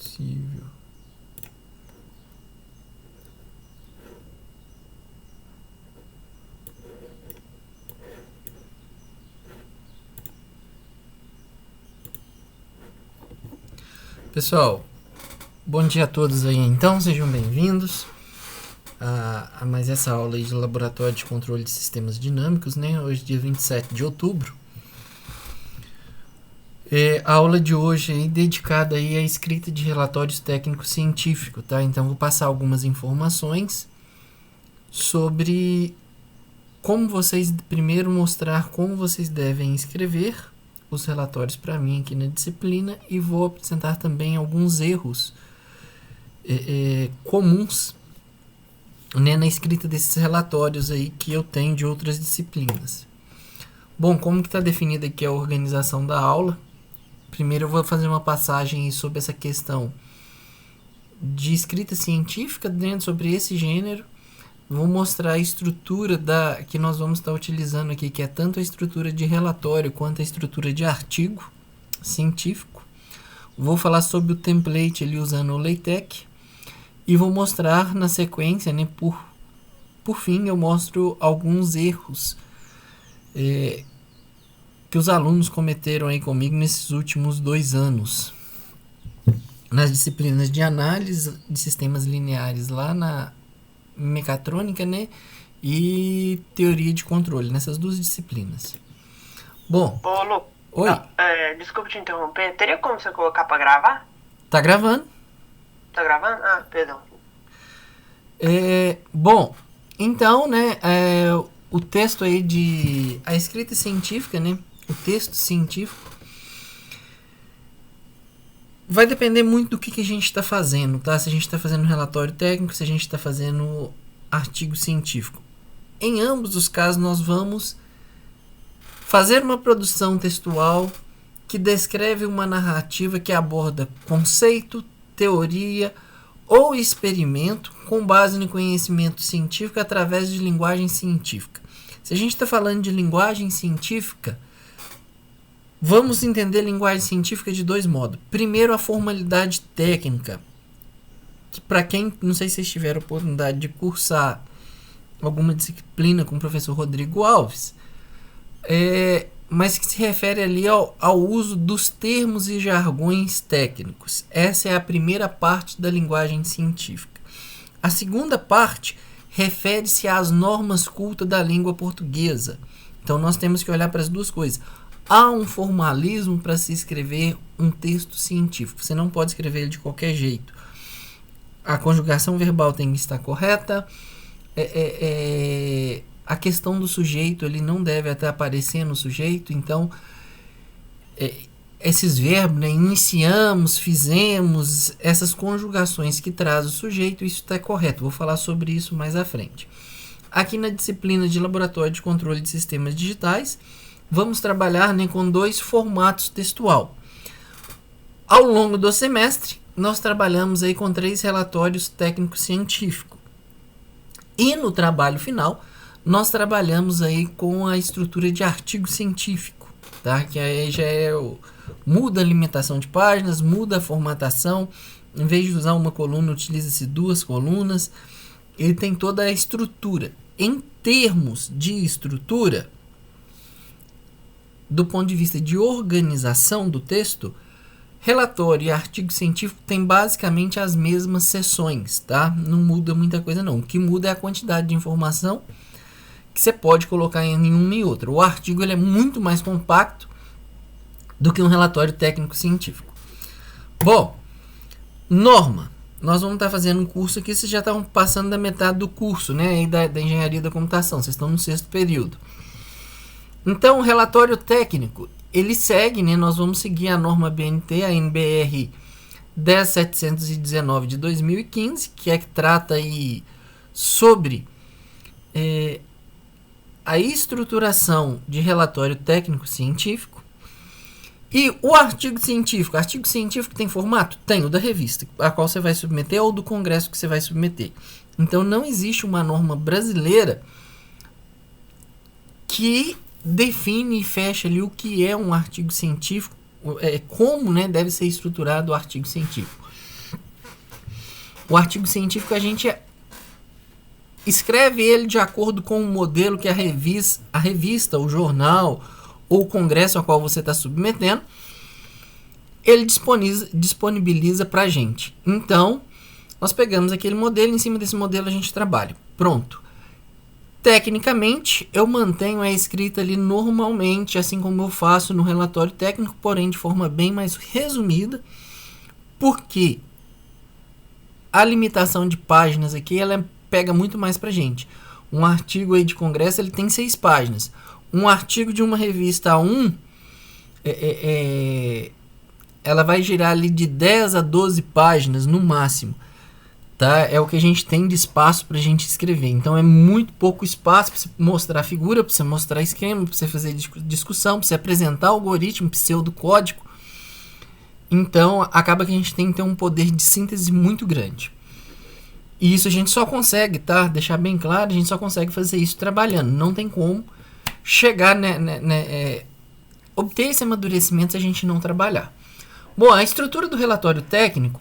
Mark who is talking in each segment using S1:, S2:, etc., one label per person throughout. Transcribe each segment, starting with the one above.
S1: possível. Pessoal, bom dia a todos aí então, sejam bem-vindos a mais essa aula aí de Laboratório de Controle de Sistemas Dinâmicos, né? Hoje dia 27 de outubro. A aula de hoje é dedicada aí à escrita de relatórios técnicos científicos, tá? Então vou passar algumas informações sobre como vocês, primeiro mostrar como vocês devem escrever os relatórios para mim aqui na disciplina e vou apresentar também alguns erros comuns, né, na escrita desses relatórios aí que eu tenho de outras disciplinas. Bom, como que está definida aqui a organização da aula? Primeiro eu vou fazer uma passagem sobre essa questão de escrita científica dentro sobre esse gênero. Vou mostrar a estrutura que nós vamos estar utilizando aqui, que é tanto a estrutura de relatório quanto a estrutura de artigo científico. Vou falar sobre o template ali usando o LaTeX e vou mostrar na sequência, né, por fim, eu mostro alguns erros que os alunos cometeram aí comigo nesses últimos 2 anos. Nas disciplinas de análise de sistemas lineares lá na mecatrônica, né? E teoria de controle, nessas 2 disciplinas. Bom.
S2: Ô, Lu.
S1: Oi.
S2: Desculpa te interromper. Teria como você colocar pra gravar?
S1: Tá gravando.
S2: Tá gravando? Ah, perdão.
S1: Bom, então, né? O texto aí a escrita científica, né? O texto científico vai depender muito do que a gente está fazendo, tá? Se a gente está fazendo relatório técnico, se a gente está fazendo artigo científico. Em ambos os casos, nós vamos fazer uma produção textual que descreve uma narrativa que aborda conceito, teoria ou experimento com base no conhecimento científico através de linguagem científica. Se a gente está falando de linguagem científica, vamos entender linguagem científica de 2 modos. Primeiro, a formalidade técnica, que para quem, não sei se vocês tiveram a oportunidade de cursar alguma disciplina com o professor Rodrigo Alves, mas que se refere ali ao uso dos termos e jargões técnicos. Essa é a primeira parte da linguagem científica. A segunda parte refere-se às normas cultas da língua portuguesa. Então nós temos que olhar para as 2 coisas. Há um formalismo para se escrever um texto científico. Você não pode escrever ele de qualquer jeito. A conjugação verbal tem que estar correta. A questão do sujeito, ele não deve até aparecer no sujeito. Então, esses verbos, né, iniciamos, fizemos, essas conjugações que traz o sujeito, isso está correto. Vou falar sobre isso mais à frente. Aqui na disciplina de Laboratório de Controle de Sistemas Digitais, vamos trabalhar, né, com 2 formatos textual. Ao longo do semestre, nós trabalhamos aí com 3 relatórios técnicos científicos. E no trabalho final, nós trabalhamos aí com a estrutura de artigo científico, tá? Que aí já muda a limitação de páginas, muda a formatação. Em vez de usar uma coluna, utiliza-se 2 colunas. Ele tem toda a estrutura. Em termos de estrutura, do ponto de vista de organização do texto, relatório e artigo científico tem basicamente as mesmas seções, tá? Não muda muita coisa não. O que muda é a quantidade de informação que você pode colocar em um e outro. O artigo ele é muito mais compacto do que um relatório técnico científico. Bom, norma. Nós vamos estar fazendo um curso aqui, vocês já estão passando da metade do curso, né? E da engenharia da computação, vocês estão no 6º período. Então, o relatório técnico, ele segue, né? Nós vamos seguir a norma BNT, a NBR 10719 de 2015, que trata aí sobre a estruturação de relatório técnico científico. E o artigo científico tem formato? Tem, o da revista, a qual você vai submeter, ou do congresso que você vai submeter. Então, não existe uma norma brasileira que define e fecha ali o que é um artigo científico, como, né, deve ser estruturado o artigo científico. O artigo científico a gente escreve ele de acordo com o modelo que a revista, o jornal ou o congresso ao qual você está submetendo, ele disponibiliza para a gente. Então, nós pegamos aquele modelo, em cima desse modelo a gente trabalha. Pronto. Tecnicamente, eu mantenho a escrita ali normalmente, assim como eu faço no relatório técnico, porém de forma bem mais resumida, porque a limitação de páginas aqui, ela pega muito mais pra gente. Um artigo aí de congresso, ele tem 6 páginas. Um artigo de uma revista A1, ela vai girar ali de 10 a 12 páginas no máximo. Tá? É o que a gente tem de espaço para a gente escrever. Então é muito pouco espaço para você mostrar figura, para você mostrar esquema, para você fazer discussão, para você apresentar algoritmo, pseudocódigo. Então acaba que a gente tem que ter um poder de síntese muito grande. E isso a gente só consegue, tá? Deixar bem claro, a gente só consegue fazer isso trabalhando. Não tem como chegar, obter esse amadurecimento se a gente não trabalhar. Bom, a estrutura do relatório técnico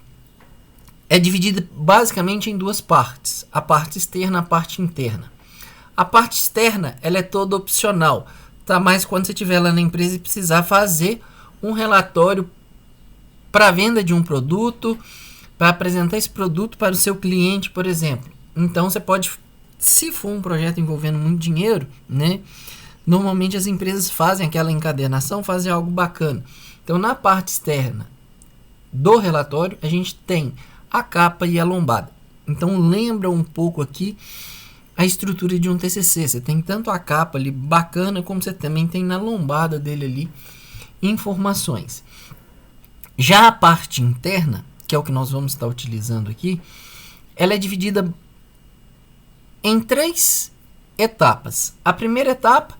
S1: é dividida basicamente em 2 partes, a parte externa e a parte interna. A parte externa, ela é toda opcional, tá? Mas quando você estiver lá na empresa e precisar fazer um relatório para venda de um produto, para apresentar esse produto para o seu cliente, por exemplo. Então você pode, se for um projeto envolvendo muito dinheiro, né? Normalmente as empresas fazem aquela encadernação, fazem algo bacana. Então na parte externa do relatório, a gente tem a capa e a lombada. Então lembra um pouco aqui a estrutura de um TCC. Você tem tanto a capa ali bacana, como você também tem na lombada dele ali informações. Já a parte interna, que é o que nós vamos estar utilizando aqui, ela é dividida em 3 etapas. A primeira etapa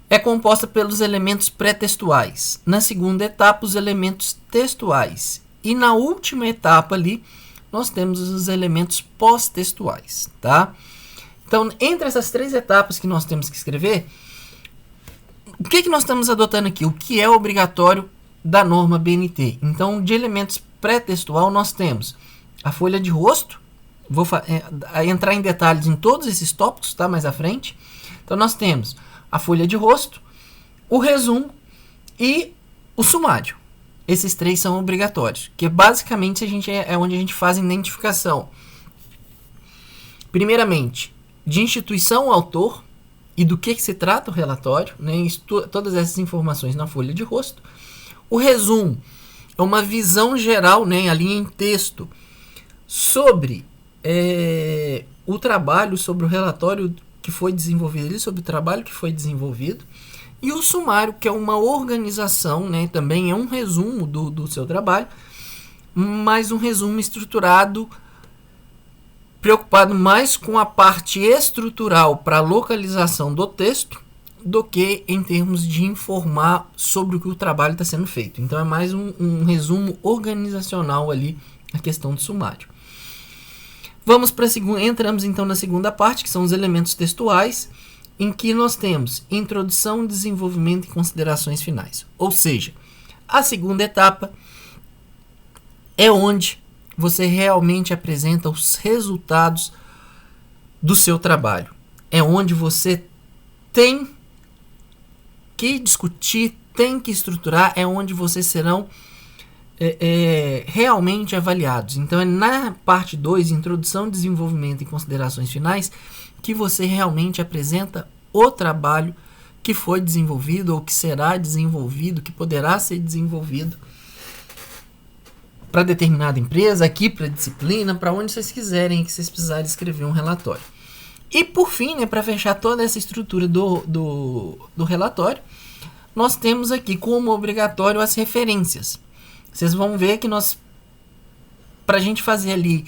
S1: é composta pelos elementos pré-textuais. Na segunda etapa, os elementos textuais. E na última etapa ali, nós temos os elementos pós-textuais, tá? Então, entre essas 3 etapas que nós temos que escrever, o que nós estamos adotando aqui? O que é obrigatório da norma BNT? Então, de elementos pré-textual, nós temos a folha de rosto. Vou entrar em detalhes em todos esses tópicos, tá? Mais à frente. Então, nós temos a folha de rosto, o resumo e o sumário. Esses 3 são obrigatórios, que basicamente é onde a gente faz a identificação. Primeiramente, de instituição, autor e do que se trata o relatório, né? Todas essas informações na folha de rosto. O resumo é uma visão geral, né, ali em texto, sobre o trabalho, sobre o relatório que foi desenvolvido, sobre o trabalho que foi desenvolvido. E o sumário, que é uma organização, né, também é um resumo do seu trabalho, mas um resumo estruturado, preocupado mais com a parte estrutural para a localização do texto, do que em termos de informar sobre o que o trabalho está sendo feito. Então é mais um resumo organizacional ali, a questão do sumário. Entramos então na segunda parte, que são os elementos textuais, em que nós temos introdução, desenvolvimento e considerações finais. Ou seja, a segunda etapa é onde você realmente apresenta os resultados do seu trabalho. É onde você tem que discutir, tem que estruturar, é onde vocês serão realmente avaliados. Então é na parte 2, introdução, desenvolvimento e considerações finais, que você realmente apresenta o trabalho que foi desenvolvido ou que será desenvolvido, que poderá ser desenvolvido para determinada empresa, aqui para disciplina, para onde vocês quiserem, que vocês precisarem escrever um relatório. E por fim, né, para fechar toda essa estrutura do relatório, nós temos aqui como obrigatório as referências. Vocês vão ver que para a gente fazer ali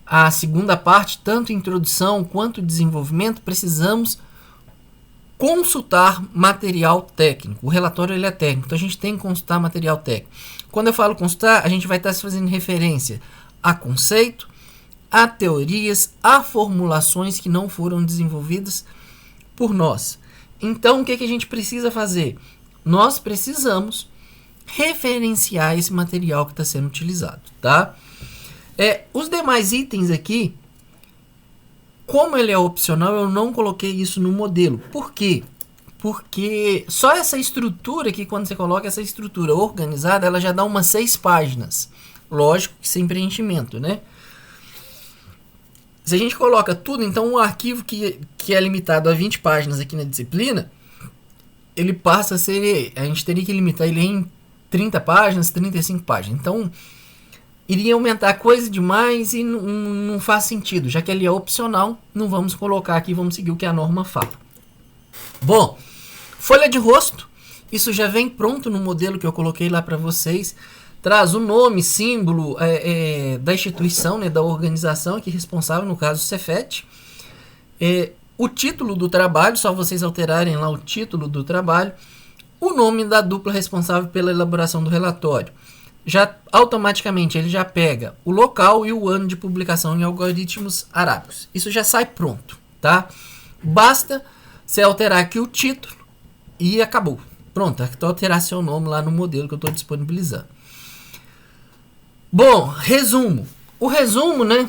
S1: a segunda parte, tanto introdução quanto desenvolvimento, precisamos consultar material técnico. O relatório ele é técnico, então a gente tem que consultar material técnico. Quando eu falo consultar, a gente vai estar fazendo referência a conceito, a teorias, a formulações que não foram desenvolvidas por nós. Então, o que a gente precisa fazer? Nós precisamos referenciar esse material que está sendo utilizado, tá? Os demais itens aqui, como ele é opcional, eu não coloquei isso no modelo. Por quê? Porque só essa estrutura aqui, quando você coloca essa estrutura organizada, ela já dá umas 6 páginas. Lógico que sem preenchimento, né? Se a gente coloca tudo, então um arquivo que é limitado a 20 páginas aqui na disciplina, ele passa a ser... A gente teria que limitar ele em 30 páginas, 35 páginas. Então, iria aumentar coisa demais e não faz sentido. Já que ele é opcional, não vamos colocar aqui, vamos seguir o que a norma fala. Bom, folha de rosto. Isso já vem pronto no modelo que eu coloquei lá para vocês. Traz o nome, símbolo da instituição, né, da organização aqui responsável, no caso o Cefet. O título do trabalho, só vocês alterarem lá o título do trabalho. O nome da dupla responsável pela elaboração do relatório. Já automaticamente ele já pega o local e o ano de publicação em algoritmos arábicos. Isso já sai pronto, tá? Basta você alterar aqui o título e acabou. Pronto, então alterar seu nome lá no modelo que eu estou disponibilizando. Bom, resumo. O resumo, né?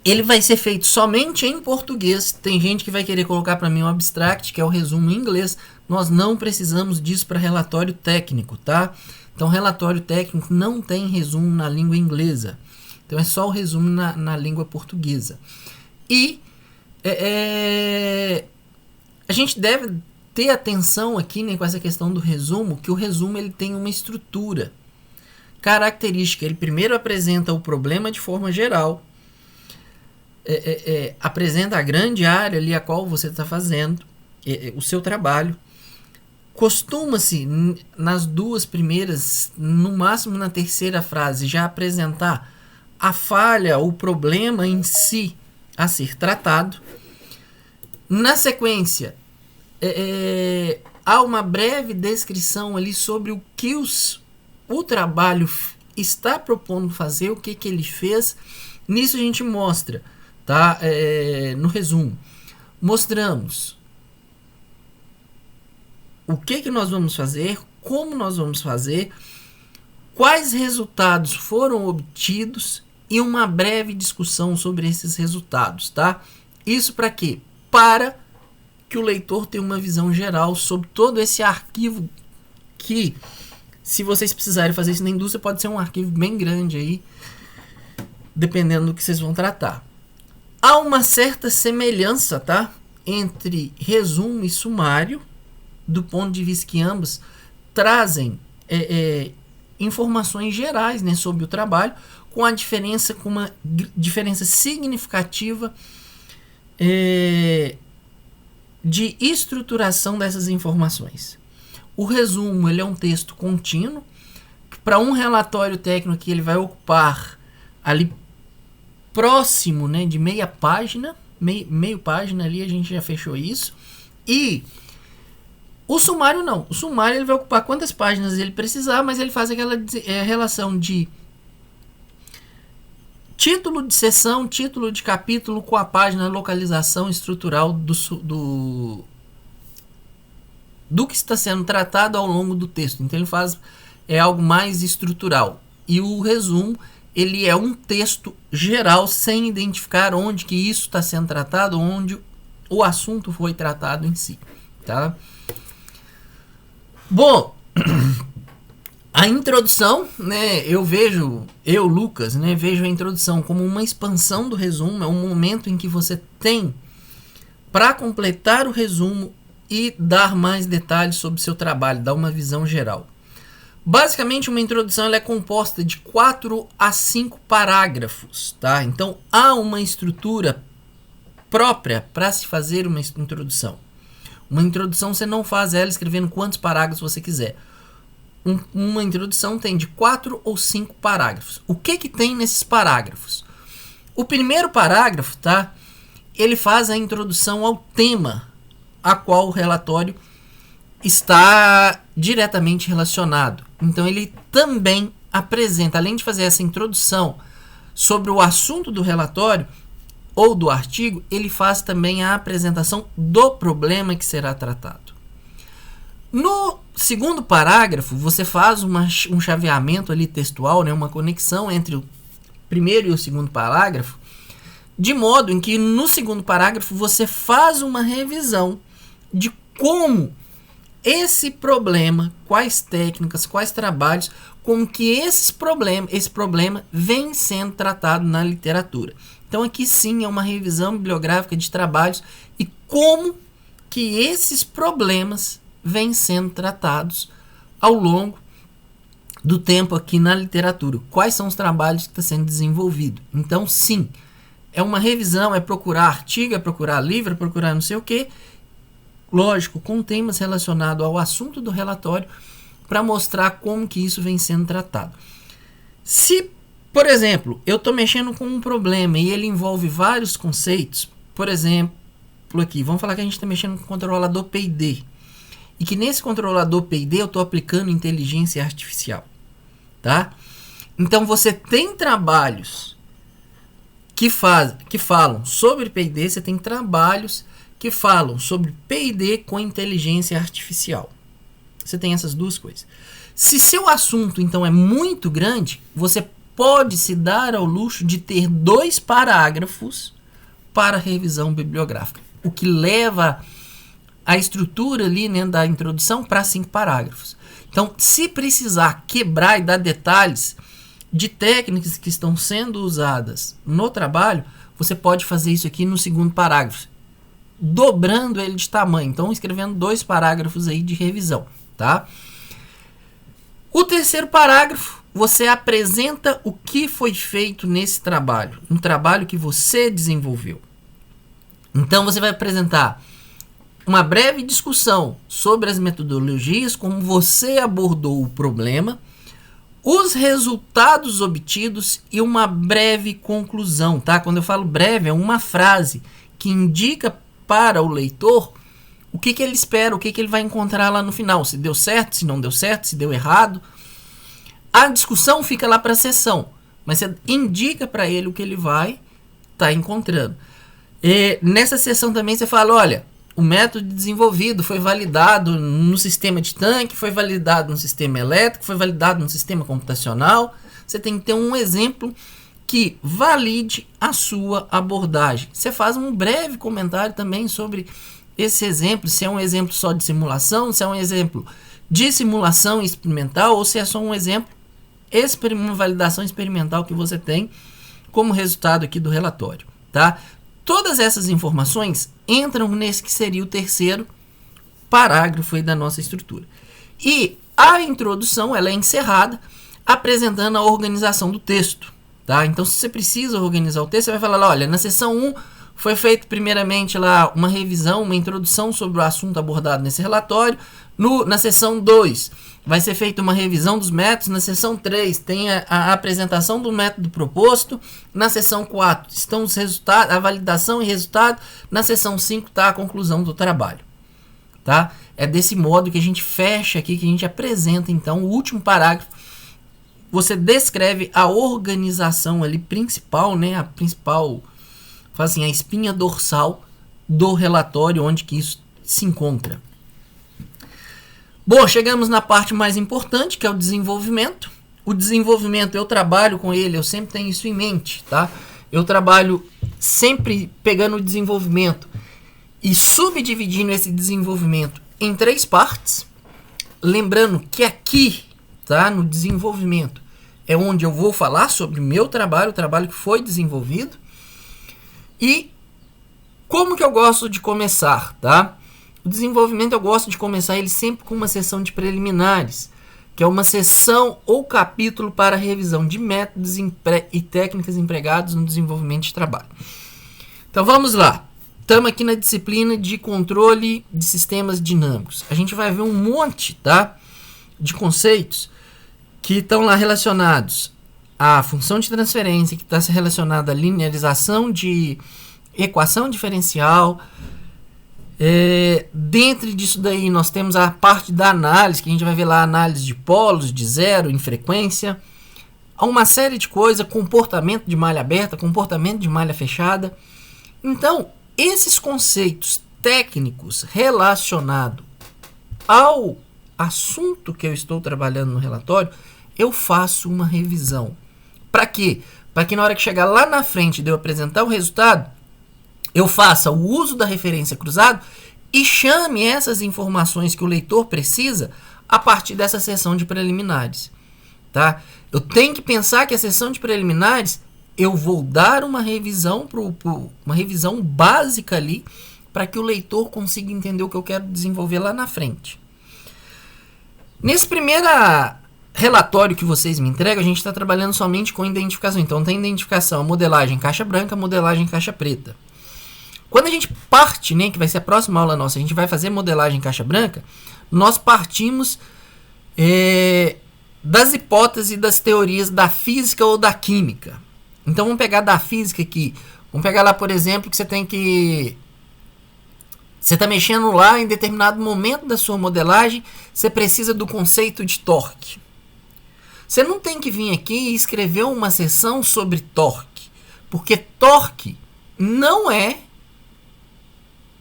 S1: Ele vai ser feito somente em português. Tem gente que vai querer colocar para mim um abstract, que é o resumo em inglês. Nós não precisamos disso para relatório técnico, tá? Então, relatório técnico não tem resumo na língua inglesa. Então, é só o resumo na língua portuguesa. E a gente deve ter atenção aqui, né, com essa questão do resumo, que o resumo ele tem uma estrutura característica. Ele primeiro apresenta o problema de forma geral, apresenta a grande área ali a qual você está fazendo o seu trabalho. Costuma-se nas 2 primeiras, no máximo na 3ª frase, já apresentar a falha, o problema em si a ser tratado. Na sequência, há uma breve descrição ali sobre o que o trabalho está propondo fazer, o que ele fez. Nisso a gente mostra, tá? No resumo, mostramos o que nós vamos fazer, como nós vamos fazer, quais resultados foram obtidos e uma breve discussão sobre esses resultados, tá? Isso para quê? Para que o leitor tenha uma visão geral sobre todo esse arquivo que, se vocês precisarem fazer isso na indústria, pode ser um arquivo bem grande aí, dependendo do que vocês vão tratar. Há uma certa semelhança, tá, entre resumo e sumário, do ponto de vista que ambos trazem informações gerais, né, sobre o trabalho, com uma diferença significativa de estruturação dessas informações. O resumo ele é um texto contínuo. Para um relatório técnico que ele vai ocupar ali próximo, né, de meia página, meio página ali, a gente já fechou isso. E o sumário não. O sumário ele vai ocupar quantas páginas ele precisar, mas ele faz aquela relação de título de seção, título de capítulo com a página, localização estrutural do que está sendo tratado ao longo do texto. Então ele faz algo mais estrutural. E o resumo ele é um texto geral sem identificar onde que isso está sendo tratado, onde o assunto foi tratado em si, tá? Bom, a introdução, né, Lucas, né, vejo a introdução como uma expansão do resumo, é um momento em que você tem para completar o resumo e dar mais detalhes sobre o seu trabalho, dar uma visão geral. Basicamente, uma introdução ela é composta de 4 a 5 parágrafos, tá? Então, há uma estrutura própria para se fazer uma introdução. Uma introdução você não faz ela escrevendo quantos parágrafos você quiser. Uma introdução tem de 4 ou 5 parágrafos. O que tem nesses parágrafos? O primeiro parágrafo, tá? Ele faz a introdução ao tema a qual o relatório está diretamente relacionado. Então ele também apresenta, além de fazer essa introdução sobre o assunto do relatório ou do artigo, ele faz também a apresentação do problema que será tratado. No segundo parágrafo, você faz um chaveamento ali textual, né, uma conexão entre primeiro e o segundo parágrafo, de modo em que no segundo parágrafo você faz uma revisão de como esse problema, quais técnicas, quais trabalhos, como que esse problema vem sendo tratado na literatura. Então aqui sim é uma revisão bibliográfica de trabalhos e como que esses problemas vêm sendo tratados ao longo do tempo aqui na literatura. Quais são os trabalhos que estão sendo desenvolvidos. Então sim, é uma revisão, é procurar artigo, é procurar livro, é procurar não sei o que, lógico, com temas relacionados ao assunto do relatório, para mostrar como que isso vem sendo tratado. Se, por exemplo, eu estou mexendo com um problema e ele envolve vários conceitos, por exemplo, aqui, vamos falar que a gente está mexendo com o controlador P&D, e que nesse controlador P&D eu estou aplicando inteligência artificial, tá? Então você tem trabalhos que falam sobre P&D, você tem trabalhos que falam sobre P&D com inteligência artificial. Você tem essas duas coisas. Se seu assunto, então, é muito grande, você pode se dar ao luxo de ter 2 parágrafos para revisão bibliográfica, o que leva a estrutura ali, né, da introdução para 5 parágrafos. Então, se precisar quebrar e dar detalhes de técnicas que estão sendo usadas no trabalho, você pode fazer isso aqui no segundo parágrafo, dobrando ele de tamanho. Então, escrevendo 2 parágrafos aí de revisão, tá? O terceiro parágrafo, você apresenta o que foi feito nesse trabalho, um trabalho que você desenvolveu. Então, você vai apresentar uma breve discussão sobre as metodologias, como você abordou o problema, os resultados obtidos e uma breve conclusão, tá? Quando eu falo breve, é uma frase que indica para o leitor o que ele espera, o que ele vai encontrar lá no final, se deu certo, se não deu certo, se deu errado. A discussão fica lá para a sessão, mas você indica para ele o que ele vai estar encontrando. E nessa sessão também você fala, olha, o método desenvolvido foi validado no sistema de tanque, foi validado no sistema elétrico, foi validado no sistema computacional. Você tem que ter um exemplo que valide a sua abordagem. Você faz um breve comentário também sobre esse exemplo, se é um exemplo só de simulação, se é um exemplo de simulação experimental, ou se é só um exemplo, uma validação experimental que você tem como resultado aqui do relatório, tá? Todas essas informações entram nesse que seria o terceiro parágrafo aí da nossa estrutura. E a introdução, ela é encerrada apresentando a organização do texto, tá? Então, se você precisa organizar o texto, você vai falar, olha, na seção 1 foi feito primeiramente lá uma revisão, uma introdução sobre o assunto abordado nesse relatório. Na seção 2 vai ser feita uma revisão dos métodos. Na seção 3 tem a apresentação do método proposto. Na seção 4 estão os resultados, a validação e resultado. Na seção 5 está a conclusão do trabalho, tá? É desse modo que a gente fecha aqui, que a gente apresenta então o último parágrafo. Você descreve a organização ali principal, né? A principal, assim, a espinha dorsal do relatório, onde que isso se encontra. Bom, chegamos na parte mais importante, que é o desenvolvimento. O desenvolvimento, eu trabalho com ele, eu sempre tenho isso em mente, tá? Eu trabalho sempre pegando o desenvolvimento e subdividindo esse desenvolvimento em 3 partes. Lembrando que aqui, tá, no desenvolvimento, é onde eu vou falar sobre o meu trabalho, o trabalho que foi desenvolvido. E como que eu gosto de começar, tá? O desenvolvimento eu gosto de começar ele sempre com uma sessão de preliminares, que é uma sessão ou capítulo para revisão de métodos e técnicas empregados no desenvolvimento de trabalho. Então vamos lá. Estamos aqui na disciplina de controle de sistemas dinâmicos. A gente vai ver um monte, tá, de conceitos que estão lá relacionados à função de transferência, que está relacionada à linearização de equação diferencial. Dentro disso daí nós temos a parte da análise, que a gente vai ver lá a análise de polos, de zero, em frequência. Há uma série de coisas, comportamento de malha aberta, comportamento de malha fechada. Então, esses conceitos técnicos relacionados ao assunto que eu estou trabalhando no relatório, eu faço uma revisão Para quê? Para que na hora que chegar lá na frente de eu apresentar o resultado, eu faça o uso da referência cruzada e chame essas informações que o leitor precisa a partir dessa sessão de preliminares. Tá? Eu tenho que pensar que a sessão de preliminares eu vou dar uma revisão, uma revisão básica ali para que o leitor consiga entender o que eu quero desenvolver lá na frente. Nesse primeiro relatório que vocês me entregam, a gente está trabalhando somente com identificação. Então tem identificação, modelagem caixa branca, modelagem caixa preta. Quando a gente parte, né, que vai ser a próxima aula nossa, a gente vai fazer modelagem caixa branca, nós partimos das hipóteses e das teorias da física ou da química. Então vamos pegar da física aqui. Vamos pegar lá, por exemplo, que você está mexendo lá em determinado momento da sua modelagem, você precisa do conceito de torque. Você não tem que vir aqui e escrever uma seção sobre torque, porque torque não é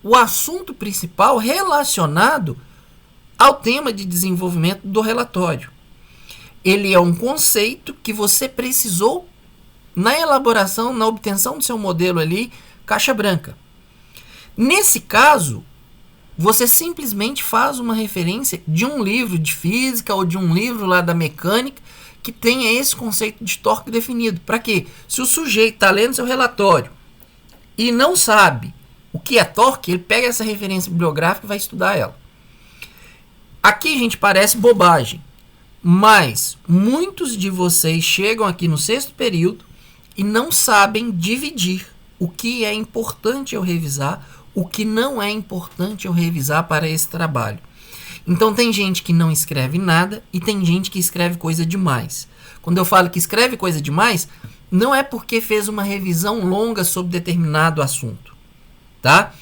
S1: o assunto principal relacionado ao tema de desenvolvimento do relatório. Ele é um conceito que você precisou na elaboração, na obtenção do seu modelo ali, caixa branca. Nesse caso, você simplesmente faz uma referência de um livro de física ou de um livro lá da mecânica que tenha esse conceito de torque definido. Para quê? Se o sujeito está lendo seu relatório e não sabe o que é torque, ele pega essa referência bibliográfica e vai estudar ela. Aqui, gente, parece bobagem, mas muitos de vocês chegam aqui no 6º período e não sabem dividir o que é importante eu revisar, o que não é importante eu revisar para esse trabalho. Então tem gente que não escreve nada e tem gente que escreve coisa demais. Quando eu falo que escreve coisa demais, não é porque fez uma revisão longa sobre determinado assunto, tá?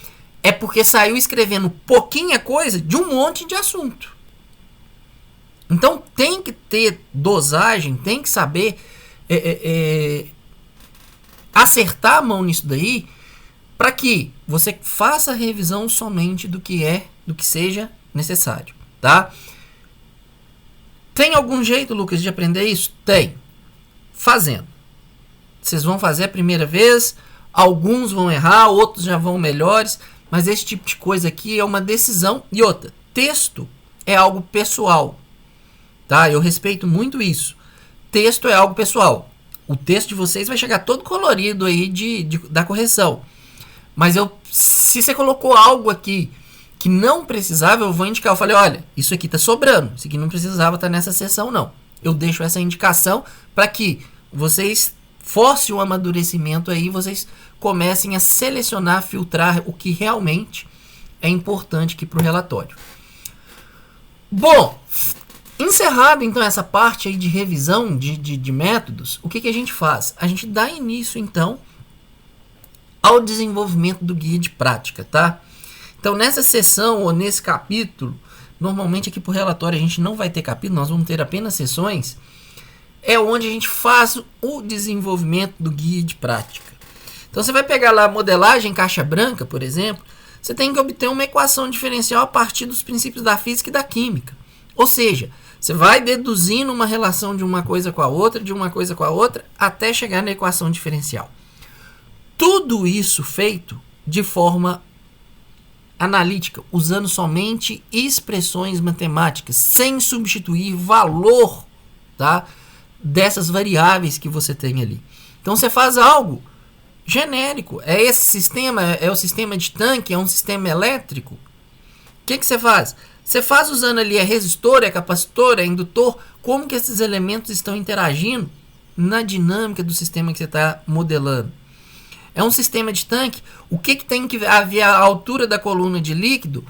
S1: É porque saiu escrevendo pouquinha coisa de um monte de assunto. Então tem que ter dosagem, tem que saber acertar a mão nisso daí, para que você faça a revisão somente do que seja necessário, tá? Tem algum jeito, Lucas, de aprender isso? Tem. Fazendo. Vocês vão fazer a primeira vez, alguns vão errar, outros já vão melhores, mas esse tipo de coisa aqui é uma decisão. E outra, texto é algo pessoal, tá? Eu respeito muito isso. Texto é algo pessoal. O texto de vocês vai chegar todo colorido aí da correção. Mas se você colocou algo aqui que não precisava, eu vou indicar. Eu falei, olha, isso aqui está sobrando. Isso aqui não precisava estar nessa seção, não. Eu deixo essa indicação para que vocês forcem o amadurecimento aí, vocês comecem a selecionar, filtrar o que realmente é importante aqui para o relatório. Bom, encerrado então essa parte aí de revisão de métodos, o que a gente faz? A gente dá início então ao desenvolvimento do guia de prática, tá? Então nessa sessão ou nesse capítulo, normalmente aqui por relatório a gente não vai ter capítulo, nós vamos ter apenas sessões, é onde a gente faz o desenvolvimento do guia de prática. Então você vai pegar lá a modelagem caixa branca, por exemplo, você tem que obter uma equação diferencial a partir dos princípios da física e da química. Ou seja, você vai deduzindo uma relação de uma coisa com a outra, de uma coisa com a outra, até chegar na equação diferencial. Tudo isso feito de forma analítica, usando somente expressões matemáticas, sem substituir valor, tá, dessas variáveis que você tem ali. Então você faz algo genérico. É esse sistema, é o sistema de tanque, é um sistema elétrico. O que você faz? Você faz usando ali a resistor, a capacitor, a indutor, como que esses elementos estão interagindo na dinâmica do sistema que você está modelando. É um sistema de tanque, o que tem que haver a altura da coluna de líquido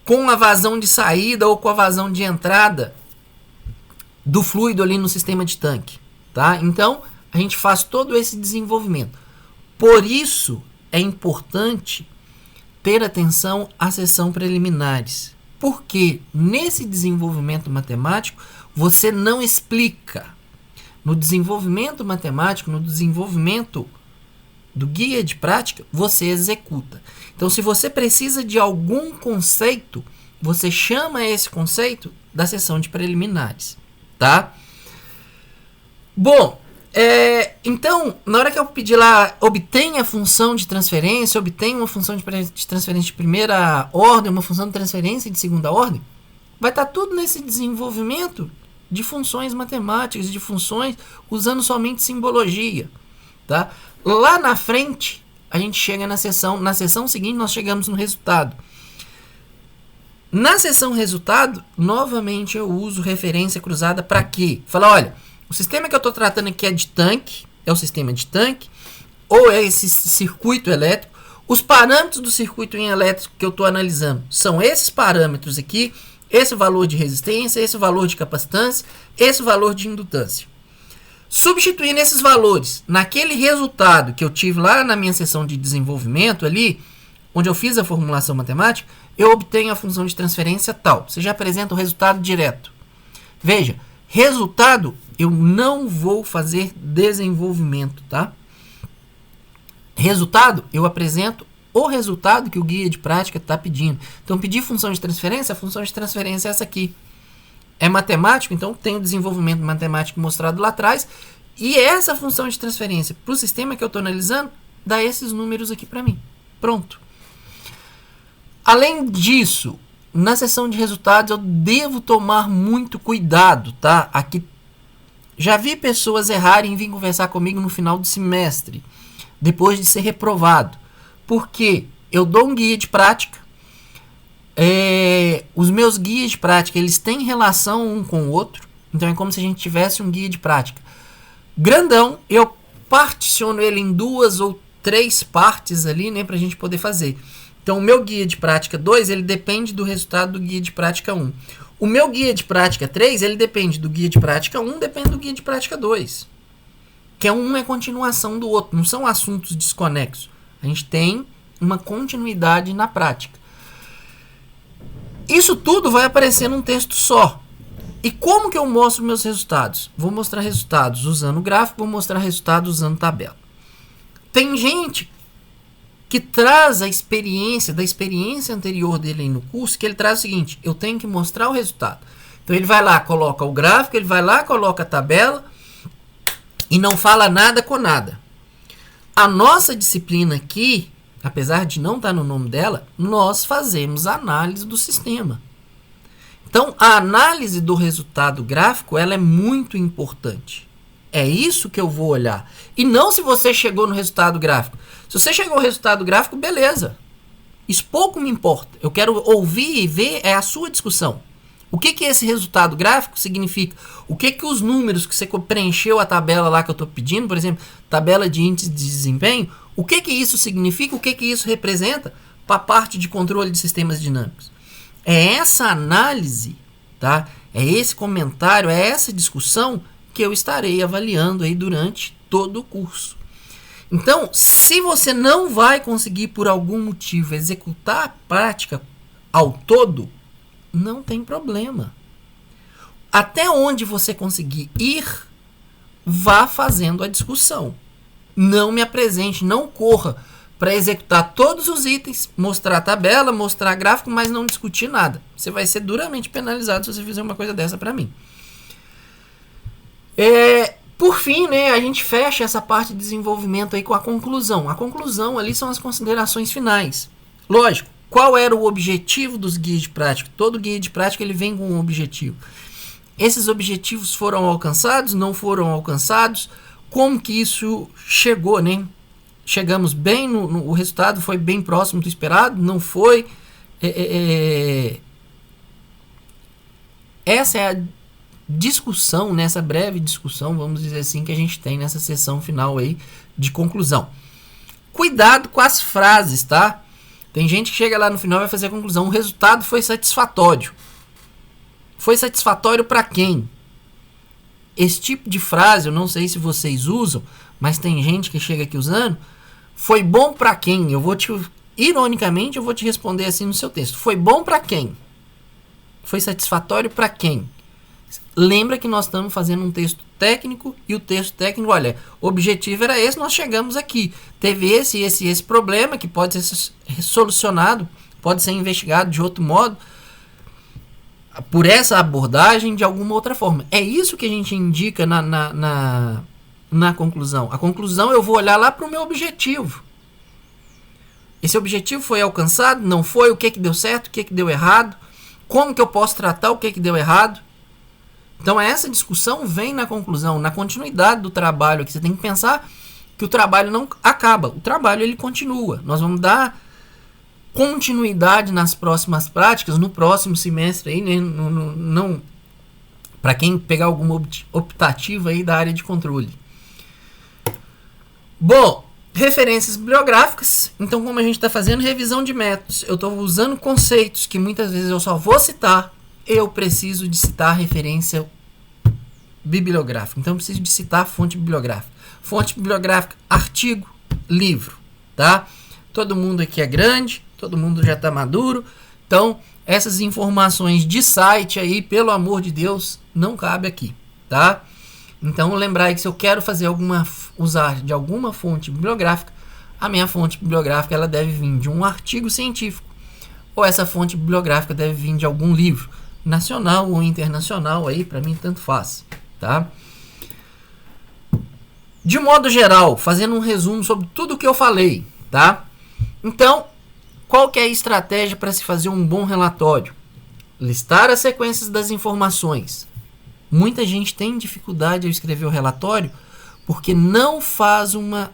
S1: com a vazão de saída ou com a vazão de entrada do fluido ali no sistema de tanque, tá? Então, a gente faz todo esse desenvolvimento. Por isso, é importante ter atenção à seção preliminares. Porque nesse desenvolvimento matemático, você não explica. No desenvolvimento matemático, no desenvolvimento do guia de prática, você executa. Então, se você precisa de algum conceito, você chama esse conceito da seção de preliminares, tá? Bom, Então, na hora que eu pedir lá, obtenha a função de transferência, obtenha uma função de transferência de primeira ordem, uma função de transferência de segunda ordem, vai estar tudo nesse desenvolvimento de funções matemáticas, de funções usando somente simbologia, tá? Lá na frente, a gente chega na sessão seguinte, nós chegamos no resultado. Na seção resultado, novamente eu uso referência cruzada para quê? Fala, olha, o sistema que eu estou tratando aqui é de tanque, é o sistema de tanque, ou é esse circuito elétrico. Os parâmetros do circuito elétrico que eu estou analisando são esses parâmetros aqui, esse valor de resistência, esse valor de capacitância, esse valor de indutância. Substituindo esses valores naquele resultado que eu tive lá na minha seção de desenvolvimento ali, onde eu fiz a formulação matemática, eu obtenho a função de transferência tal. Você já apresenta o resultado direto. Veja, resultado eu não vou fazer desenvolvimento, tá? Resultado eu apresento o resultado que o guia de prática está pedindo. Então, pedir função de transferência, a função de transferência é essa aqui. É matemático, então tem o desenvolvimento matemático mostrado lá atrás. E essa função de transferência para o sistema que eu estou analisando dá esses números aqui para mim. Pronto. Além disso, na seção de resultados eu devo tomar muito cuidado, tá? Aqui já vi pessoas errarem e vir conversar comigo no final do semestre, depois de ser reprovado. Porque eu dou um guia de prática, os meus guias de prática eles têm relação um com o outro, então é como se a gente tivesse um guia de prática grandão, eu particiono ele em 2 ou 3 partes ali, né, para a gente poder fazer. Então o meu guia de prática 2 ele depende do resultado do guia de prática 1. O meu guia de prática 3 ele depende do guia de prática 1, depende do guia de prática 2. Que um é continuação do outro, não são assuntos desconexos. A gente tem uma continuidade na prática. Isso tudo vai aparecer num texto só. E como que eu mostro meus resultados? Vou mostrar resultados usando gráfico, vou mostrar resultados usando tabela. Tem gente que traz a experiência, da experiência anterior dele aí no curso, que ele traz o seguinte, eu tenho que mostrar o resultado. Então ele vai lá, coloca o gráfico, ele vai lá, coloca a tabela e não fala nada com nada. A nossa disciplina aqui, apesar de não estar no nome dela, nós fazemos análise do sistema. Então, a análise do resultado gráfico, ela é muito importante. É isso que eu vou olhar. E não se você chegou no resultado gráfico. Se você chegou no resultado gráfico, beleza. Isso pouco me importa. Eu quero ouvir e ver a sua discussão. O que esse resultado gráfico significa? O que os números que você preencheu a tabela lá que eu estou pedindo, por exemplo, tabela de índice de desempenho, o que isso significa? O que isso representa para a parte de controle de sistemas dinâmicos? É essa análise, tá? É esse comentário, é essa discussão que eu estarei avaliando aí durante todo o curso. Então, se você não vai conseguir por algum motivo executar a prática ao todo, não tem problema. Até onde você conseguir ir, vá fazendo a discussão. Não me apresente, não corra para executar todos os itens, mostrar a tabela, mostrar gráfico, mas não discutir nada. Você vai ser duramente penalizado se você fizer uma coisa dessa para mim. Por fim, né, a gente fecha essa parte de desenvolvimento aí com a conclusão. A conclusão ali são as considerações finais. Lógico, qual era o objetivo dos guias de prática? Todo guia de prática ele vem com um objetivo. Esses objetivos foram alcançados? Não foram alcançados? Como que isso chegou, né? Chegamos bem, o resultado foi bem próximo do esperado? Não foi? Essa é a discussão, nessa breve discussão, vamos dizer assim, que a gente tem nessa sessão final aí de conclusão. Cuidado com as frases, tá? Tem gente que chega lá no final e vai fazer a conclusão. O resultado foi satisfatório. Foi satisfatório para quem? Esse tipo de frase, eu não sei se vocês usam, mas tem gente que chega aqui usando. Foi bom para quem? Ironicamente, eu vou te responder assim no seu texto. Foi bom para quem? Foi satisfatório para quem? Lembra que nós estamos fazendo um texto técnico e o texto técnico, olha, o objetivo era esse, nós chegamos aqui. Teve esse problema que pode ser solucionado, pode ser investigado de outro modo, por essa abordagem, de alguma outra forma. É isso que a gente indica na conclusão? A conclusão eu vou olhar lá para o meu objetivo. Esse objetivo foi alcançado? Não foi? O que deu certo? O que deu errado? Como que eu posso tratar o que deu errado? Então essa discussão vem na conclusão, na continuidade do trabalho, que você tem que pensar que o trabalho não acaba, o trabalho ele continua. Nós vamos dar continuidade nas próximas práticas, no próximo semestre aí, né? Não, para quem pegar alguma optativa aí da área de controle. Bom, referências bibliográficas. Então, como a gente está fazendo revisão de métodos, eu estou usando conceitos que muitas vezes eu só vou citar, eu preciso de citar referência bibliográfica. Então, eu preciso de citar fonte bibliográfica. Fonte bibliográfica, artigo, livro, tá? Todo mundo aqui é grande, todo mundo já está maduro. Então, essas informações de site aí, pelo amor de Deus, não cabe aqui, tá? Então, lembrar aí que se eu quero fazer usar de alguma fonte bibliográfica, a minha fonte bibliográfica ela deve vir de um artigo científico, ou essa fonte bibliográfica deve vir de algum livro, nacional ou internacional, aí para mim tanto faz, tá? De modo geral, fazendo um resumo sobre tudo o que eu falei, tá? Então, qual que é a estratégia para se fazer um bom relatório? Listar as sequências das informações. Muita gente tem dificuldade ao escrever o relatório porque não faz uma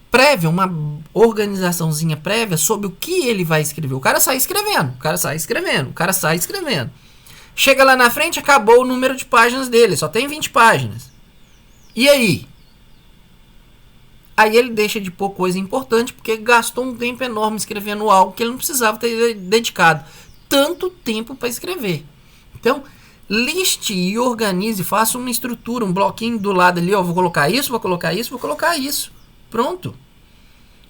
S1: prévia, uma organizaçãozinha prévia sobre o que ele vai escrever. O cara sai escrevendo. Chega lá na frente, acabou o número de páginas dele, só tem 20 páginas. E aí? Aí ele deixa de pôr coisa importante porque gastou um tempo enorme escrevendo algo que ele não precisava ter dedicado tanto tempo para escrever. Então, liste e organize, faça uma estrutura, um bloquinho do lado ali, ó, vou colocar isso. Pronto.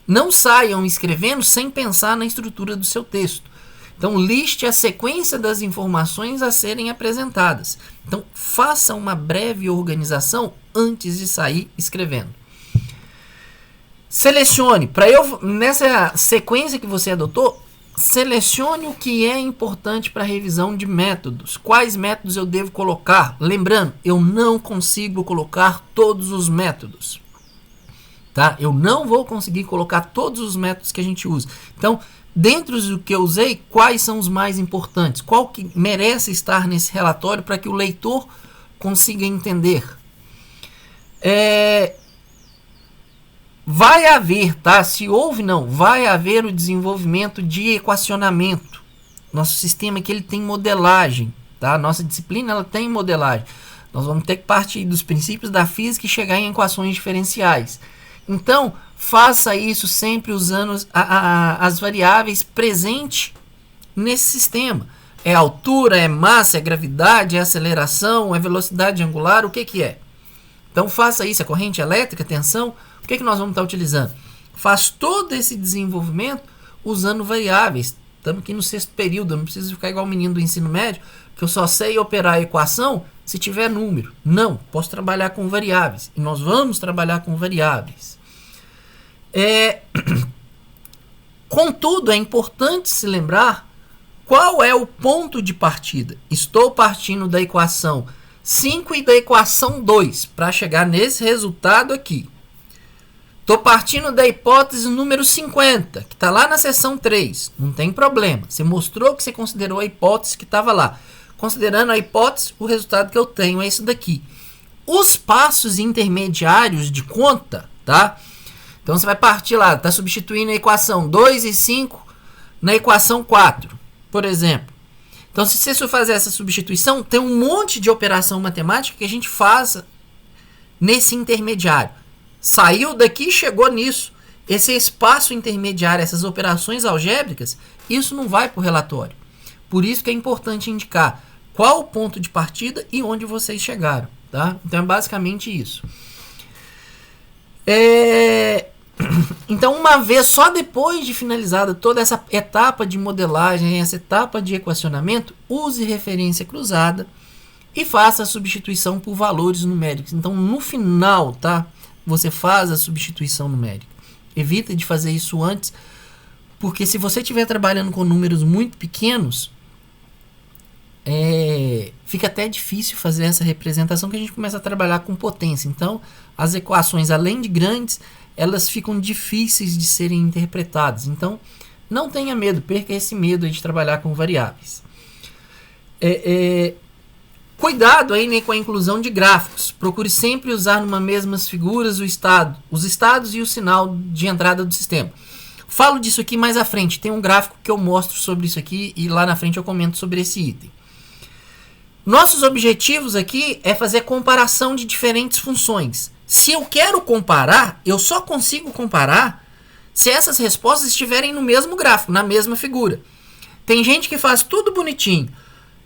S1: Não saiam escrevendo sem pensar na estrutura do seu texto. Então, liste a sequência das informações a serem apresentadas. Então, faça uma breve organização antes de sair escrevendo. Selecione, nessa sequência que você adotou, selecione o que é importante para a revisão de métodos. Quais métodos eu devo colocar? Lembrando, eu não consigo colocar todos os métodos. Tá? Eu não vou conseguir colocar todos os métodos que a gente usa. Então, dentro do que eu usei, quais são os mais importantes? Qual que merece estar nesse relatório para que o leitor consiga entender? Vai haver, tá? Se houve, não. Vai haver o desenvolvimento de equacionamento. Nosso sistema aqui ele tem modelagem, tá? Nossa disciplina ela tem modelagem. Nós vamos ter que partir dos princípios da física e chegar em equações diferenciais. Então, faça isso sempre usando as variáveis presentes nesse sistema. É altura, é massa, é gravidade, é aceleração, é velocidade angular, o que é? Então, faça isso. É corrente elétrica, tensão. O que nós vamos estar utilizando? Faz todo esse desenvolvimento usando variáveis. Estamos aqui no 6º período, eu não preciso ficar igual o menino do ensino médio, que eu só sei operar a equação se tiver número. Não, posso trabalhar com variáveis. E nós vamos trabalhar com variáveis. Contudo, é importante se lembrar qual é o ponto de partida. Estou partindo da equação 5 e da equação 2 para chegar nesse resultado aqui. Estou partindo da hipótese número 50, que está lá na seção 3. Não tem problema. Você mostrou que você considerou a hipótese que estava lá. Considerando a hipótese, o resultado que eu tenho é esse daqui. Os passos intermediários de conta, tá? Então você vai partir lá, está substituindo a equação 2 e 5 na equação 4, por exemplo. Então, se você for fazer essa substituição, tem um monte de operação matemática que a gente faz nesse intermediário. Saiu daqui e chegou nisso. Esse espaço intermediário, essas operações algébricas, isso não vai para o relatório. Por isso que é importante indicar qual o ponto de partida e onde vocês chegaram. Tá? Então é basicamente isso. Então, uma vez, só depois de finalizada toda essa etapa de modelagem, essa etapa de equacionamento, use referência cruzada e faça a substituição por valores numéricos. Então, no final, tá? Você faz a substituição numérica. Evita de fazer isso antes, porque se você estiver trabalhando com números muito pequenos, fica até difícil fazer essa representação, que a gente começa a trabalhar com potência. Então, as equações, além de grandes, elas ficam difíceis de serem interpretadas. Então, não tenha medo, perca esse medo aí de trabalhar com variáveis. Cuidado aí, né, com a inclusão de gráficos. Procure sempre usar numa mesmas figuras os estados e o sinal de entrada do sistema. Falo disso aqui mais à frente. Tem um gráfico que eu mostro sobre isso aqui e lá na frente eu comento sobre esse item. Nossos objetivos aqui é fazer comparação de diferentes funções. Se eu quero comparar, eu só consigo comparar se essas respostas estiverem no mesmo gráfico, na mesma figura. Tem gente que faz tudo bonitinho.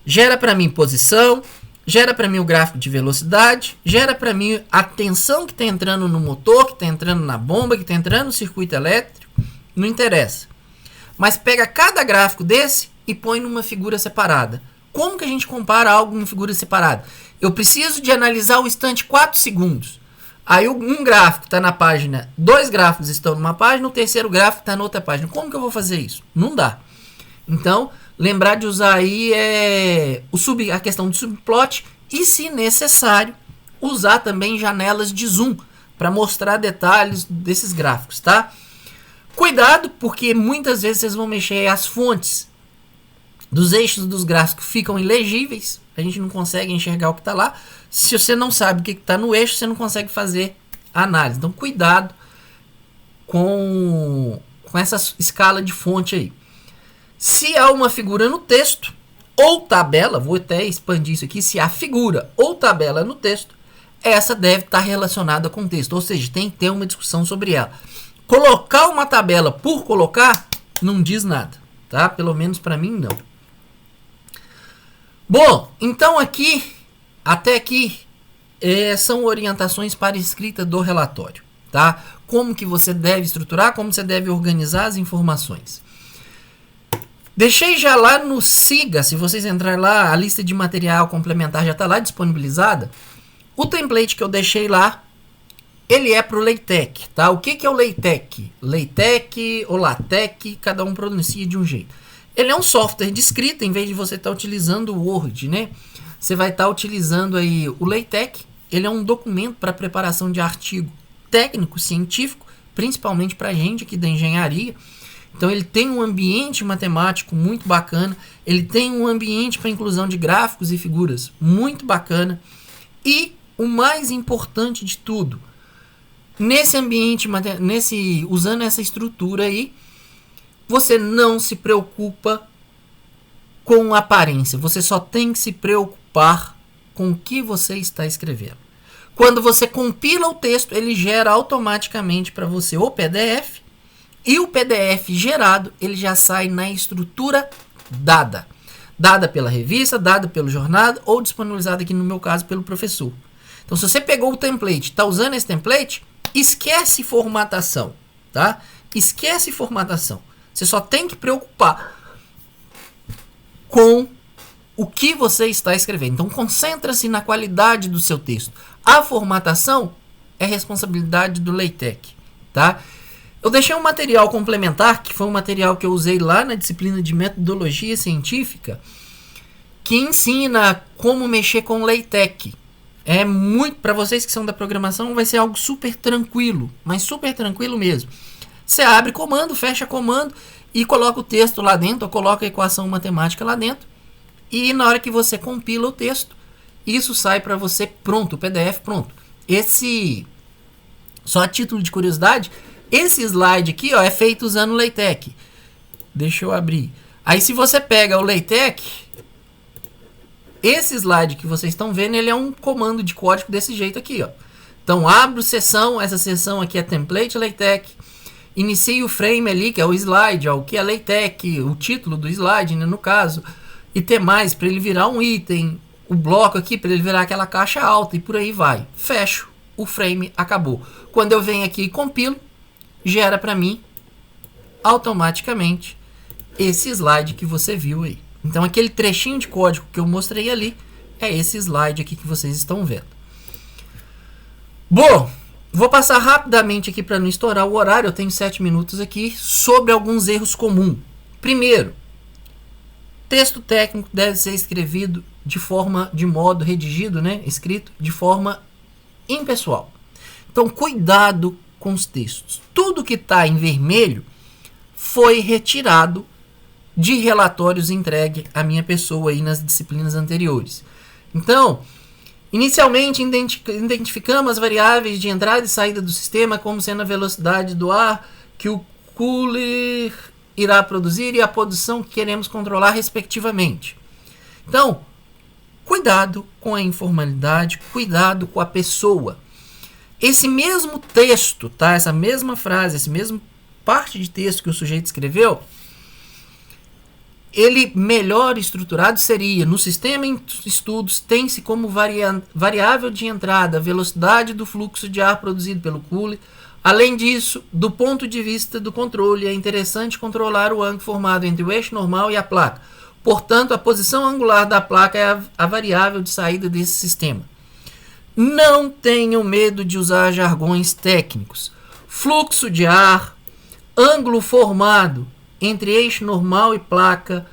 S1: Gera para mim posição, gera para mim o gráfico de velocidade, gera para mim a tensão que está entrando no motor, que está entrando na bomba, que está entrando no circuito elétrico. Não interessa. Mas pega cada gráfico desse e põe numa figura separada. Como que a gente compara algo em figura separada? Eu preciso de analisar o instante 4 segundos. Aí um gráfico está na página, 2 gráficos estão numa página, o terceiro gráfico está na outra página. Como que eu vou fazer isso? Não dá. Então, lembrar de usar aí a questão do subplot e, se necessário, usar também janelas de zoom para mostrar detalhes desses gráficos, tá? Cuidado, porque muitas vezes vocês vão mexer as fontes dos eixos dos gráficos ficam ilegíveis, a gente não consegue enxergar o que está lá. Se você não sabe o que está no eixo, você não consegue fazer a análise. Então, cuidado com essa escala de fonte aí. Se há uma figura no texto ou tabela, vou até expandir isso aqui, se há figura ou tabela no texto, essa deve estar relacionada com o texto, ou seja, tem que ter uma discussão sobre ela. Colocar uma tabela por colocar não diz nada, tá? Pelo menos para mim não. Bom, então até aqui são orientações para a escrita do relatório, tá? Como que você deve estruturar, como você deve organizar as informações. Deixei já lá no SIGA, se vocês entrarem lá, a lista de material complementar já está lá disponibilizada. O template que eu deixei lá, ele é para o LaTeX, tá? O que é o LaTeX? LaTeX ou LaTeX, cada um pronuncia de um jeito. Ele é um software de escrita, em vez de você estar utilizando o Word, né? Você vai estar utilizando aí o LaTeX. Ele é um documento para preparação de artigo técnico, científico, principalmente para a gente aqui da engenharia. Então ele tem um ambiente matemático muito bacana, ele tem um ambiente para inclusão de gráficos e figuras muito bacana. E o mais importante de tudo, nesse ambiente, usando essa estrutura aí, você não se preocupa com aparência, você só tem que se preocupar com o que você está escrevendo. Quando você compila o texto, ele gera automaticamente para você o PDF, e o PDF gerado, ele já sai na estrutura dada pela revista, dada pelo jornal ou disponibilizada aqui no meu caso pelo professor. Então, se você pegou o template, está usando esse template, esquece formatação, tá? Esquece formatação. Você só tem que preocupar com o que você está escrevendo. Então, concentra-se na qualidade do seu texto. A formatação é responsabilidade do LaTeX, tá? Eu deixei um material complementar, que foi um material que eu usei lá na disciplina de metodologia científica, que ensina como mexer com LaTeX. É muito, para vocês que são da programação, vai ser algo super tranquilo, mas super tranquilo mesmo. Você abre comando, fecha comando e coloca o texto lá dentro, ou coloca a equação matemática lá dentro. E na hora que você compila o texto, isso sai para você pronto, o PDF pronto. Só a título de curiosidade, esse slide aqui, ó, é feito usando o LaTeX. Deixa eu abrir. Aí se você pega o LaTeX, esse slide que vocês estão vendo, ele é um comando de código desse jeito aqui, ó. Então abro sessão, essa sessão aqui é template LaTeX. Inicie o frame ali, que é o slide, ó, o que é LaTeX, o título do slide, né, no caso. E ter mais para ele virar um item, o bloco aqui para ele virar aquela caixa alta e por aí vai. Fecho, o frame acabou. Quando eu venho aqui e compilo, gera para mim automaticamente esse slide que você viu aí. Então aquele trechinho de código que eu mostrei ali é esse slide aqui que vocês estão vendo. Bom, vou passar rapidamente aqui para não estourar o horário, eu tenho 7 minutos aqui, sobre alguns erros comuns. Primeiro, Texto técnico deve ser escrevido de modo redigido, né? Escrito de forma impessoal. Então, cuidado com os textos. Tudo que está em vermelho foi retirado de relatórios entregue à minha pessoa aí nas disciplinas anteriores. Então, inicialmente identificamos as variáveis de entrada e saída do sistema como sendo a velocidade do ar que o cooler irá produzir e a produção que queremos controlar respectivamente. Então, cuidado com a informalidade, cuidado com a pessoa. Esse mesmo texto, tá? Essa mesma frase, essa mesma parte de texto que o sujeito escreveu, ele melhor estruturado seria: no sistema em estudos tem-se como variável de entrada a velocidade do fluxo de ar produzido pelo cooler. Além disso, do ponto de vista do controle, é interessante controlar o ângulo formado entre o eixo normal e a placa. Portanto, a posição angular da placa é a variável de saída desse sistema. Não tenham medo de usar jargões técnicos. Fluxo de ar, ângulo formado entre eixo normal e placa,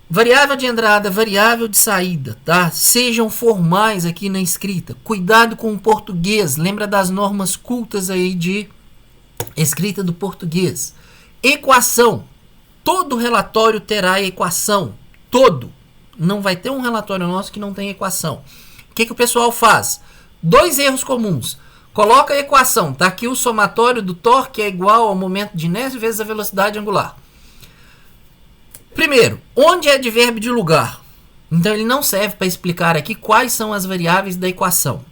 S1: variável de entrada, variável de saída, tá? Sejam formais aqui na escrita. Cuidado com o português. Lembra das normas cultas aí de escrita do português. Equação. Todo relatório terá equação. Todo. Não vai ter um relatório nosso que não tem equação. O que o pessoal faz? 2 erros comuns. Coloca a equação. Tá aqui o somatório do torque é igual ao momento de inércia vezes a velocidade angular. Primeiro, onde é advérbio de lugar? Então ele não serve para explicar aqui quais são as variáveis da equação.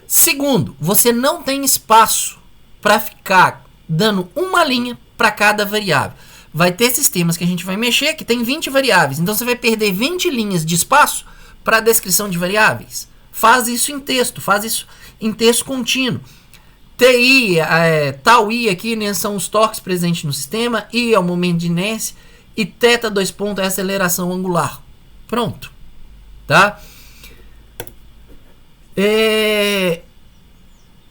S1: Segundo, você não tem espaço para ficar dando uma linha para cada variável. Vai ter sistemas que a gente vai mexer que tem 20 variáveis. Então você vai perder 20 linhas de espaço para a descrição de variáveis. Faz isso em texto, faz isso em texto contínuo. TI, tal I aqui, né, são os torques presentes no sistema, I é o momento de inércia, e θ 2 pontos é a aceleração angular. Pronto. Tá?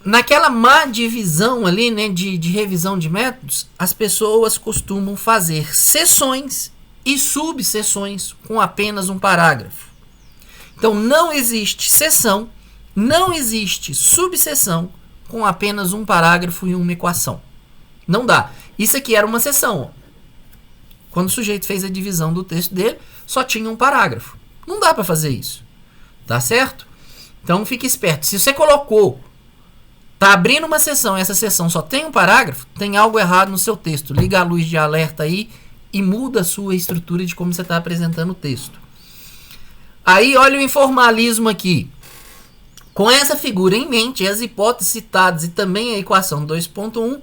S1: Naquela má divisão ali, né, de revisão de métodos, as pessoas costumam fazer seções e subseções com apenas um parágrafo. Então não existe seção, não existe subseção com apenas um parágrafo e uma equação. Não dá. Isso aqui era uma seção. Quando o sujeito fez a divisão do texto dele, só tinha um parágrafo. Não dá para fazer isso. Tá certo? Então fique esperto. Se você colocou, tá abrindo uma seção, essa seção só tem um parágrafo, tem algo errado no seu texto. Liga a luz de alerta aí e muda a sua estrutura de como você está apresentando o texto. Aí olha o informalismo aqui. Com essa figura em mente, as hipóteses citadas e também a equação 2.1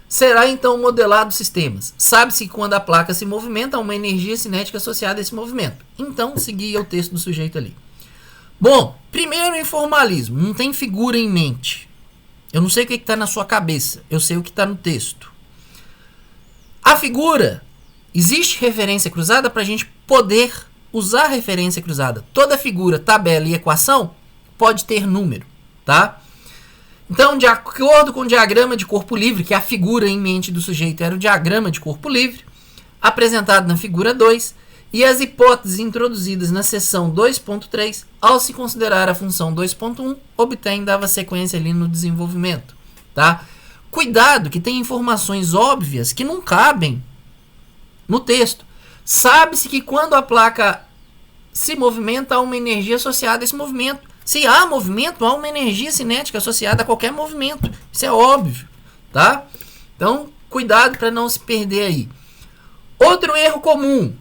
S1: será então modelado sistemas. Sabe-se que quando a placa se movimenta, há uma energia cinética associada a esse movimento. Então, seguia o texto do sujeito ali. Bom, primeiro informalismo. Não tem figura em mente. Eu não sei o que está na sua cabeça. Eu sei o que está no texto. A figura, existe referência cruzada para a gente poder usar referência cruzada. Toda figura, tabela e equação pode ter número, tá? Então, de acordo com o diagrama de corpo livre, que a figura em mente do sujeito era o diagrama de corpo livre, apresentado na figura 2, e as hipóteses introduzidas na seção 2.3, ao se considerar a função 2.1, obtém dava sequência ali no desenvolvimento, tá? Cuidado que tem informações óbvias que não cabem no texto. Sabe-se que quando a placa se movimenta, há uma energia associada a esse movimento. Se há movimento, há uma energia cinética associada a qualquer movimento. Isso é óbvio, tá? Então, cuidado para não se perder aí. Outro erro comum.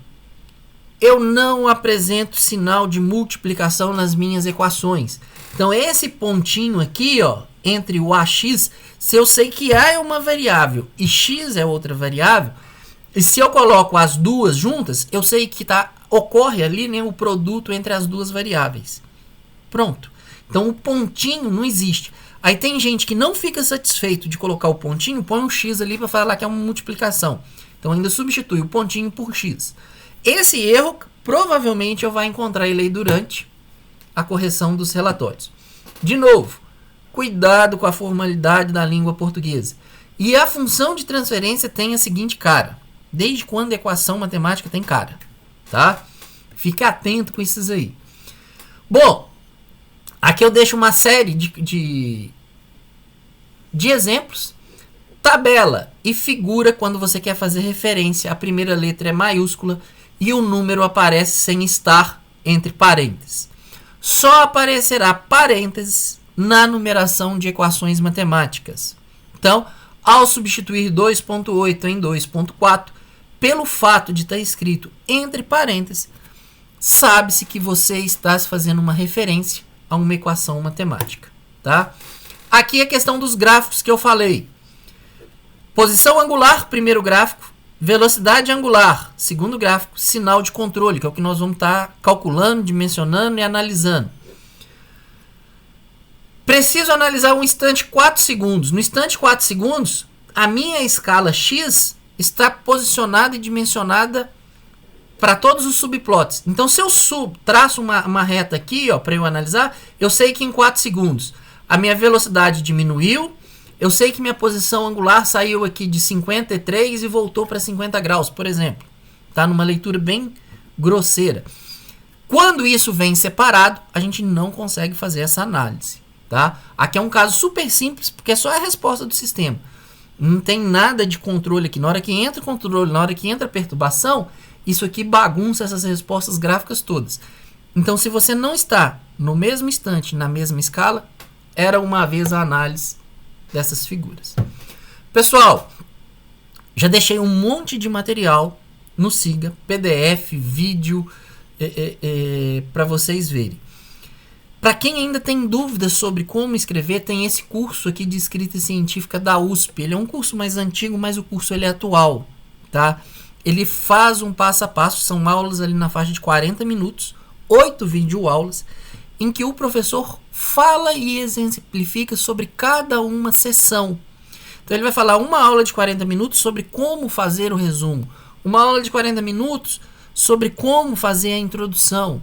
S1: Eu não apresento sinal de multiplicação nas minhas equações. Então, esse pontinho aqui, ó, entre o AX, se eu sei que A é uma variável e X é outra variável, e se eu coloco as duas juntas, eu sei que ocorre ali, né, o produto entre as duas variáveis. Pronto. Então o pontinho não existe. Aí tem gente que não fica satisfeito de colocar o pontinho, põe um X ali para falar que é uma multiplicação. Então ainda substitui o pontinho por X. Esse erro provavelmente eu vou encontrar ele aí durante a correção dos relatórios. De novo, cuidado com a formalidade da língua portuguesa. E a função de transferência tem a seguinte cara. Desde quando a equação matemática tem cara? tá? Fique atento com isso aí. Bom, aqui eu deixo uma série de exemplos. Tabela e figura quando você quer fazer referência. A primeira letra é maiúscula e o número aparece sem estar entre parênteses. Só aparecerá parênteses na numeração de equações matemáticas. Então, ao substituir 2.8 em 2.4, pelo fato de estar escrito entre parênteses, sabe-se que você está fazendo uma referência a uma equação matemática, tá? Aqui a questão dos gráficos que eu falei. Posição angular, primeiro gráfico. Velocidade angular, segundo gráfico. Sinal de controle, que é o que nós vamos estar calculando, dimensionando e analisando. Preciso analisar um instante 4 segundos. No instante 4 segundos, a minha escala X está posicionada e dimensionada para todos os subplots. Então, se eu traço uma reta aqui para eu analisar, eu sei que em 4 segundos a minha velocidade diminuiu. Eu sei que minha posição angular saiu aqui de 53 e voltou para 50 graus, por exemplo. Tá? Numa leitura bem grosseira. Quando isso vem separado, a gente não consegue fazer essa análise. Tá? Aqui é um caso super simples, porque é só a resposta do sistema. Não tem nada de controle aqui. Na hora que entra controle, na hora que entra perturbação, isso aqui bagunça essas respostas gráficas todas. Então, se você não está no mesmo instante, na mesma escala, era uma vez a análise dessas figuras. Pessoal, já deixei um monte de material no Siga, PDF, vídeo, para vocês verem. Para quem ainda tem dúvidas sobre como escrever, tem esse curso aqui de escrita científica da USP. Ele é um curso mais antigo, mas o curso ele é atual, tá? Ele faz um passo a passo, são aulas ali na faixa de 40 minutos, 8 videoaulas, em que o professor fala e exemplifica sobre cada uma sessão. Então ele vai falar uma aula de 40 minutos sobre como fazer o resumo, uma aula de 40 minutos sobre como fazer a introdução.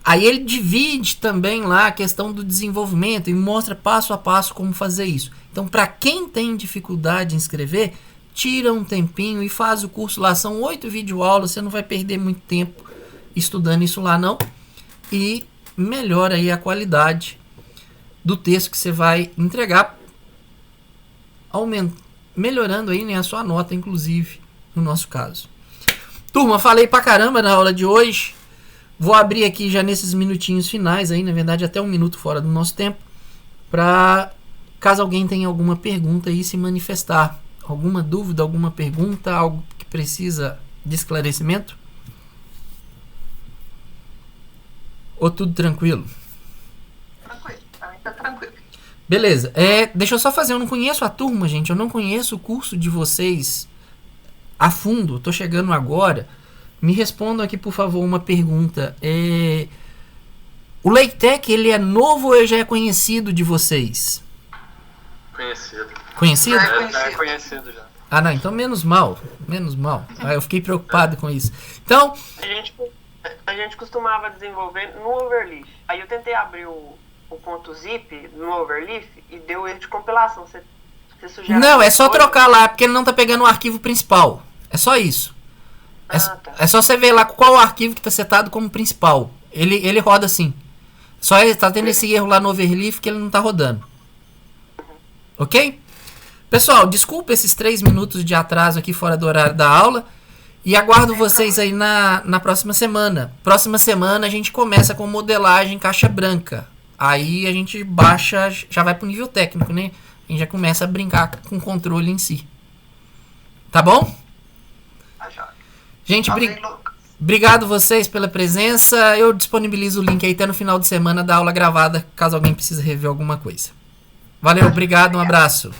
S1: Aí ele divide também lá a questão do desenvolvimento e mostra passo a passo como fazer isso. Então, para quem tem dificuldade em escrever, tira um tempinho e faz o curso lá. São 8 videoaulas, você não vai perder muito tempo estudando isso lá não. E melhora aí a qualidade do texto que você vai entregar, melhorando aí, né, a sua nota, inclusive, no nosso caso. Turma, falei pra caramba na aula de hoje. Vou abrir aqui já nesses minutinhos finais aí, na verdade até um minuto fora do nosso tempo, para caso alguém tenha alguma pergunta aí se manifestar. Alguma dúvida, alguma pergunta, algo que precisa de esclarecimento? Ou tudo tranquilo?
S2: Tranquilo, também tá tranquilo.
S1: Beleza, deixa eu só fazer, eu não conheço a turma, gente, eu não conheço o curso de vocês a fundo, tô chegando agora. Me respondam aqui, por favor, uma pergunta. O Leitec, ele é novo ou já é conhecido de vocês?
S3: Conhecido.
S1: Conhecido?
S3: É conhecido já.
S1: Ah, não, então menos mal. Menos mal. Eu fiquei preocupado com isso. Então,
S2: A gente costumava desenvolver no Overleaf. Aí eu tentei abrir o ponto .zip no Overleaf e deu erro de compilação. Você sugere?
S1: não, é só trocar lá, porque ele não tá pegando o arquivo principal. É só isso.
S2: Tá.
S1: É só você ver lá qual o arquivo que está setado como principal. Ele roda assim. Só está tendo esse erro lá no Overleaf que ele não está rodando. Ok? Pessoal, desculpa esses 3 minutos de atraso aqui fora do horário da aula. E aguardo vocês aí na próxima semana. Próxima semana a gente começa com modelagem caixa branca. Aí a gente baixa, já vai para o nível técnico, né? A gente já começa a brincar com o controle em si. Tá bom? Gente, obrigado vocês pela presença. Eu disponibilizo o link aí até no final de semana da aula gravada, caso alguém precise rever alguma coisa. Valeu, obrigado, um abraço.